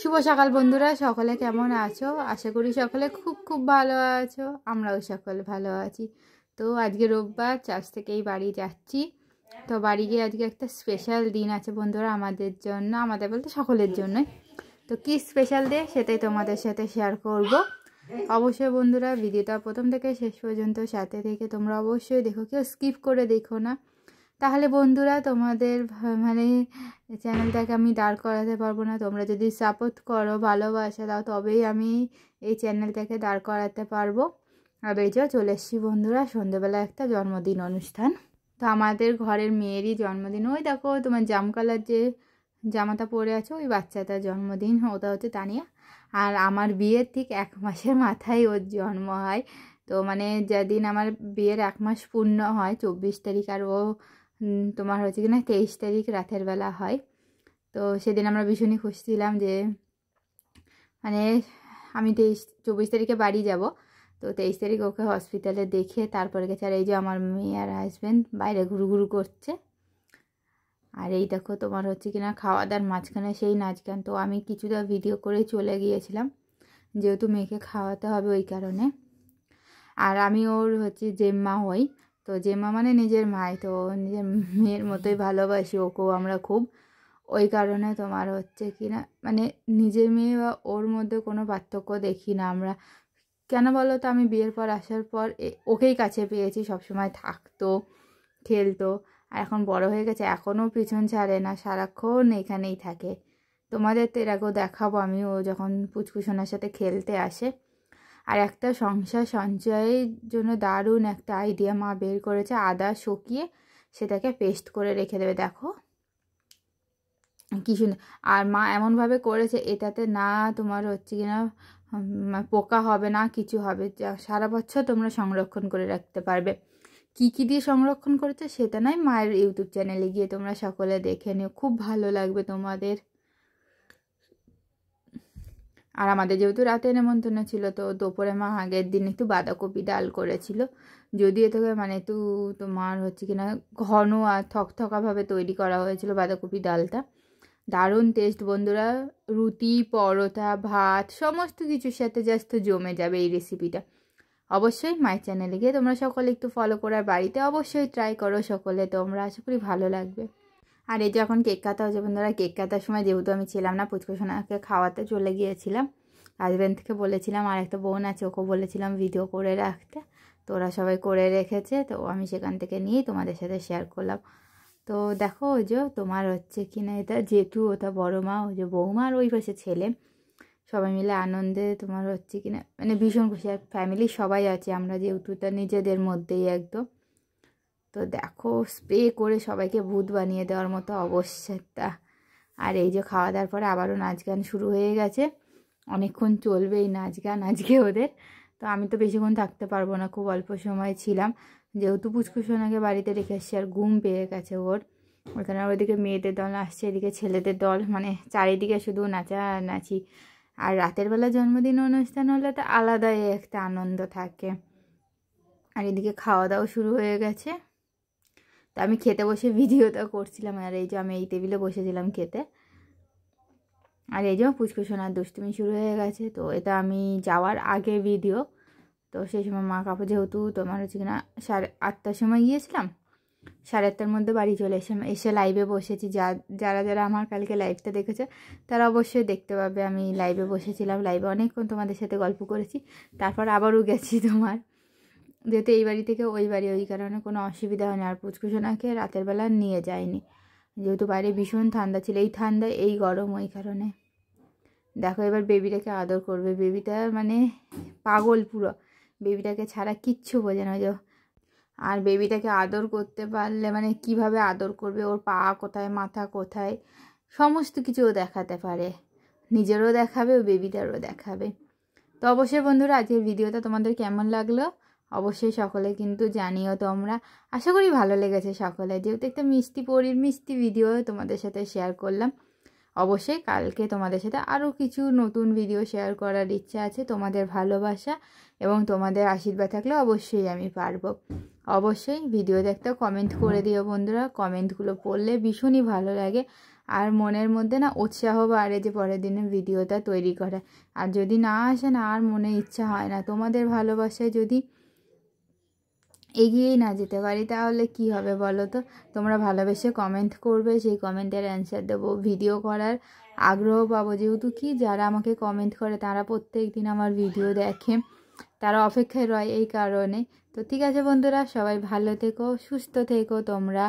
শুভ সকাল বন্ধুরা, সকলে কেমন আছো? আশা করি সকলে খুব খুব ভালো আছো। আমরাও সকলে ভালো আছি। তো আজকে রোববার, চার্চ থেকেই বাড়ি যাচ্ছি। তো বাড়ি গিয়ে আজকে একটা স্পেশাল দিন আছে বন্ধুরা আমাদের জন্য, আমাদের বলতে সকলের জন্যই। তো কি স্পেশাল ডে সেটাই তোমাদের সাথে শেয়ার করব। অবশ্যই বন্ধুরা ভিডিওটা প্রথম থেকে শেষ পর্যন্ত সাথে থেকে তোমরা অবশ্যই দেখো, কেউ স্কিপ করে দেখো না। তাহলে বন্ধুরা তোমাদের মানে চ্যানেলটাকে আমি দাঁড় করাতে পারবো না। তোমরা যদি সাপোর্ট করো, ভালোবাসা দাও, তবেই আমি এই চ্যানেলটাকে দাঁড় করাতে পারবো। আর এই যে চলে এসছি বন্ধুরা, সন্ধ্যেবেলা একটা জন্মদিন অনুষ্ঠান। তো আমাদের ঘরের মেয়েরই জন্মদিন। ওই দেখো তোমার জাম কালার যে জামাটা পরে আছো, ওই বাচ্চাটার জন্মদিন, ওটা হচ্ছে তানিয়া। আর আমার বিয়ের ঠিক 1 মাসের মাথায় ওর জন্ম হয়। তো মানে যেদিন আমার বিয়ের 1 মাস পূর্ণ হয় 24 তারিখ, আর ও তোমার হচ্ছে কি না 23 তারিখ রাতের বেলা হয়। তো সেদিন আমরা ভীষণই খুশি ছিলাম যে মানে আমি 24 তারিখে বাড়ি যাব। তো 23 তারিখ ওকে হসপিটালে দেখে তারপরে গেছে। আর এই যে আমার মেয়ে আর হাজব্যান্ড বাইরে ঘুরু করছে। আর এই দেখো তোমার হচ্ছে কিনা খাওয়া দাওয়ার মাঝখানে সেই নাচ গান। তো আমি কিছুটা ভিডিও করে চলে গিয়েছিলাম, যেহেতু মেয়েকে খাওয়াতে হবে ওই কারণে। আর আমি ওর হচ্ছে জেম্মা হই। তো জেম্মা মানে নিজের মাই, তো নিজের মেয়ের মতোই ভালোবাসি ওকেও আমরা খুব। ওই কারণে তোমার হচ্ছে কি না মানে নিজের মেয়ে বা ওর মধ্যে কোনো পার্থক্য দেখি না আমরা। কেন বলো তো, আমি বিয়ের পর আসার পর ওকেই কাছে পেয়েছি, সবসময় থাকতো, খেলতো। আর এখন বড় হয়ে গেছে, এখনও পিছন ছাড়ে না, সারাক্ষণ এখানেই থাকে। তোমাদের তো এর আগেও দেখাবো আমি, ও যখন পুচকুসোনার সাথে খেলতে আসে। আর একটা সংসার সঞ্চয়ের জন্য দারুণ একটা আইডিয়া মা বের করেছে, আদা শুকিয়ে সেটাকে পেস্ট করে রেখে দেবে। দেখো কি সুন্দর। আর মা এমনভাবে করেছে এটাতে না তোমার হচ্ছে কিনা পোকা হবে না, কিছু হবে, যা সারা বছর তোমরা সংরক্ষণ করে রাখতে পারবে। কি কি দিয়ে সংরক্ষণ করেছে সেটা নয়, মায়ের ইউটিউব চ্যানেলে গিয়ে তোমরা সকলে দেখে নিও, খুব ভালো লাগবে তোমাদের। আর আমাদের যেহেতু রাতে নেমন্তন্ন ছিল, তো দুপুরে মা আগের দিন একটু বাঁধাকপি ডাল করেছিল। যদিও এটাকে মানে একটু তোমার হচ্ছে কিনা ঘন আর থকথকাভাবে তৈরি করা হয়েছিল বাঁধাকপি ডালটা। দারুণ টেস্ট বন্ধুরা, রুটি, পরোটা, ভাত সমস্ত কিছুর সাথে জাস্ট জমে যাবে এই রেসিপিটা। অবশ্যই মায়ের চ্যানেলে গিয়ে তোমরা সকলে একটু ফলো করে আর বাড়িতে অবশ্যই ট্রাই করো সকলে, তোমরা আশা করি ভালো লাগবে। আর এই যে এখন কেক কাটা হচ্ছে বন্ধুরা। কেক কাটার সময় যেহেতু আমি ছিলাম না, পুচকুসোনাকে খাওয়াতে চলে গিয়েছিলাম। হাজব্যান্ড থেকে বলেছিলাম, আর একটা বোন আছে ওকে বলেছিলাম ভিডিও করে রাখতে। তো ওরা সবাই করে রেখেছে, তো আমি সেখান থেকে নিয়েই তোমাদের সাথে শেয়ার করলাম। তো দেখো ওই যে তোমার হচ্ছে কিনা এটা জেঠু, ওটা বড় মা, ওই যে বৌমা, আর ওই পাশে ছেলে, সবাই মিলে আনন্দে তোমার হচ্ছে কিনা মানে ভীষণ খুশি। আর ফ্যামিলির সবাই আছে আমরা, যেহেতু এটা নিজেদের মধ্যেই একদম। তো দেখো স্প্রে করে সবাইকে ভূত বানিয়ে দেওয়ার মতো অবস্থাটা। আর এই যে খাওয়া দাওয়ার পরে আবারও নাচ গান শুরু হয়ে গেছে, অনেকক্ষণ চলবে এই নাচ গান আজকে ওদের। তো আমি তো বেশিক্ষণ থাকতে পারবো না, খুব অল্প সময় ছিলাম, যেহেতু পুচকুসোনাকে বাড়িতে রেখে এসেছি আর ঘুম পেয়ে গেছে ওর। ওইখানে ওইদিকে মেয়েদের দল আসছে, এদিকে ছেলেদের দল, মানে চারিদিকে শুধু নাচানাচি। আর রাতের বেলা জন্মদিন অনুষ্ঠান হলে তো আলাদাই একটা আনন্দ থাকে। আর এদিকে খাওয়া দাওয়া শুরু হয়ে গেছে। তো আমি খেতে বসে ভিডিওটা করছিলাম। আর এই যে আমি এই টেবিলে বসেছিলাম খেতে। আর এই যে পুচকুসোনার দুষ্টুমি শুরু হয়ে গেছে। তো এটা আমি যাওয়ার আগে ভিডিও। তো সেই সময় মা কাপড়, যেহেতু তোমার হচ্ছে কিনা 8:30টার সময় গিয়েছিলাম, 8:30টার মধ্যে বাড়ি চলে এসে লাইভে বসেছি। যারা যারা আমার কালকে লাইভটা দেখেছে তারা অবশ্যই দেখতে পাবে আমি লাইভে বসেছিলাম। লাইভে অনেকক্ষণ তোমাদের সাথে গল্প করেছি, তারপর আবারও গেছি তোমার, যেহেতু এই বাড়ি থেকে ওই বাড়ি, ওই কারণে কোনো অসুবিধা হয়নি। আর পুচকুসোনাকে রাতের বেলা নিয়ে যায়নি, যেহেতু বাইরে ভীষণ ঠান্ডা ছিল, এই ঠান্ডা এই গরম, ওই কারণে। দেখো এবার বেবিটাকে আদর করবে, বেবিটা মানে পাগল পুরো, বেবিটাকে ছাড়া কিচ্ছু বোঝে না। আর বেবিটাকে আদর করতে পারলে মানে কিভাবে আদর করবে, ওর পা কোথায়, মাথা কোথায়, সমস্ত কিছু ও দেখাতে পারে, নিজেরও দেখাবে ও বেবিটারও দেখাবে। তো অবশ্যই বন্ধুরা আজকের ভিডিওটা তোমাদের কেমন লাগলো অবশ্যই সকলে কিন্তু জানিও তোমরা। আশা করি ভালো লেগেছে সকলে, যেহেতু একটা মিষ্টি পরির মিষ্টি ভিডিও তোমাদের সাথে শেয়ার করলাম। অবশ্যই কালকে তোমাদের সাথে আরও কিছু নতুন ভিডিও শেয়ার করার ইচ্ছা আছে। তোমাদের ভালোবাসা এবং তোমাদের আশীর্বাদ থাকলে অবশ্যই আমি পারবো। অবশ্যই ভিডিওতে একটা কমেন্ট করে দিও বন্ধুরা, কমেন্টগুলো পড়লে ভীষণই ভালো লাগে। আর মনের মধ্যে না উৎসাহ বাড়ে যে পরের দিনে ভিডিওটা তৈরি করে। আর যদি না আসে না, আর মনে ইচ্ছা হয় না। তোমাদের ভালোবাসায় যদি এগিয়েই না যেতে পারি তাহলে কি হবে বলো তো? তোমরা ভালোবেসে কমেন্ট করবে, সেই কমেন্টের অ্যান্সার দেবো, ভিডিও করার আগ্রহ পাবো। যেহেতু কি, যারা আমাকে কমেন্ট করে তারা প্রত্যেক দিন আমার ভিডিও দেখে, তারা অপেক্ষায় রয় এই কারণে। তো ঠিক আছে বন্ধুরা, সবাই ভালো থেকো, সুস্থ থেকো তোমরা।